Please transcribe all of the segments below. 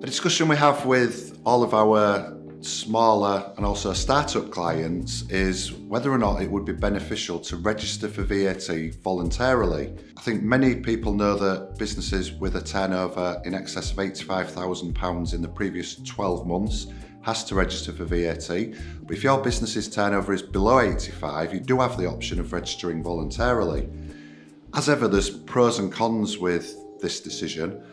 A discussion we have with all of our smaller and also startup clients is whether or not it would be beneficial to register for VAT voluntarily. I think many people know that businesses with a turnover in excess of £85,000 in the previous 12 months has to register for VAT. But if your business's turnover is below 85, you do have the option of registering voluntarily. As ever, there's pros and cons with this decision.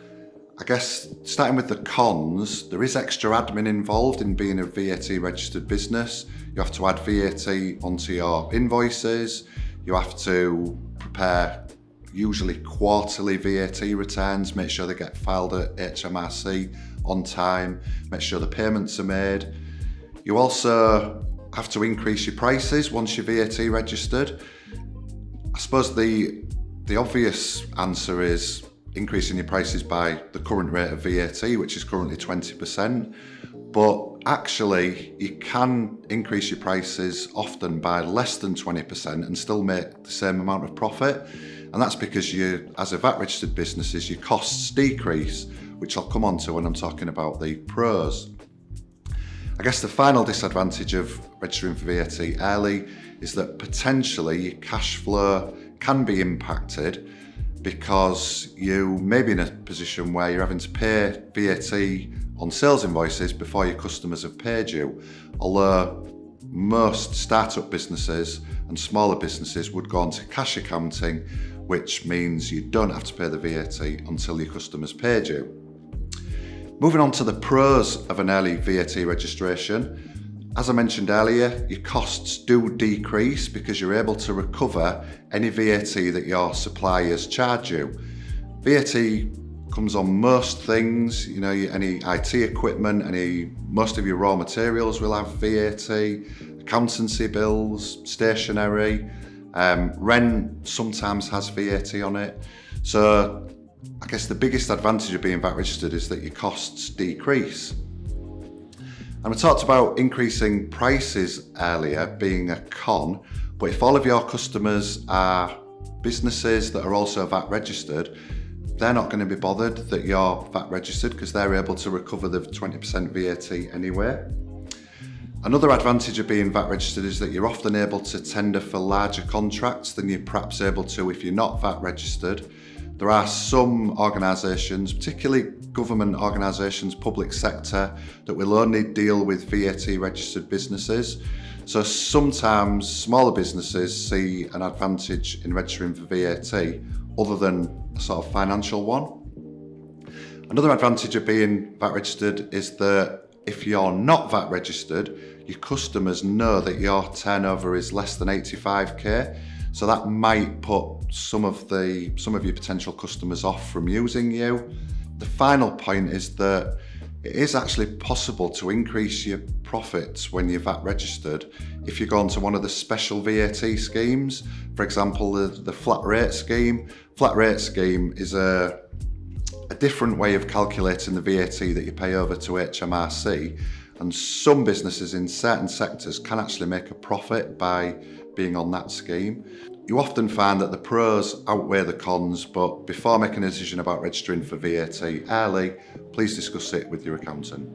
I guess starting with the cons, there is extra admin involved in being a VAT registered business. You have to add VAT onto your invoices. You have to prepare usually quarterly VAT returns, make sure they get filed at HMRC on time, make sure the payments are made. You also have to increase your prices once you're VAT registered. I suppose the obvious answer is increasing your prices by the current rate of VAT, which is currently 20%. But actually, you can increase your prices often by less than 20% and still make the same amount of profit. And that's because as a VAT registered businesses, your costs decrease, which I'll come on to when I'm talking about the pros. I guess the final disadvantage of registering for VAT early is that potentially your cash flow can be impacted, because you may be in a position where you're having to pay VAT on sales invoices before your customers have paid you. Although most startup businesses and smaller businesses would go on to cash accounting, which means you don't have to pay the VAT until your customers paid you. Moving on to the pros of an early VAT registration. As I mentioned earlier, your costs do decrease because you're able to recover any VAT that your suppliers charge you. VAT comes on most things, any IT equipment, most of your raw materials will have VAT, accountancy bills, stationery, rent sometimes has VAT on it. So I guess the biggest advantage of being VAT registered is that your costs decrease. And we talked about increasing prices earlier being a con, but if all of your customers are businesses that are also VAT registered, they're not going to be bothered that you're VAT registered because they're able to recover the 20% VAT anyway. Another advantage of being VAT registered is that you're often able to tender for larger contracts than you're perhaps able to if you're not VAT registered. There are some organisations, particularly government organisations, public sector, that will only deal with VAT registered businesses. So sometimes smaller businesses see an advantage in registering for VAT other than a sort of financial one. Another advantage of being VAT registered is that if you're not VAT registered, your customers know that your turnover is less than 85k. So that might put some of your potential customers off from using you. The final point is that it is actually possible to increase your profits when you're VAT registered if you go onto one of the special VAT schemes. For example, the flat rate scheme. Flat rate scheme is a different way of calculating the VAT that you pay over to HMRC. And some businesses in certain sectors can actually make a profit by being on that scheme. You often find that the pros outweigh the cons, but before making a decision about registering for VAT early, please discuss it with your accountant.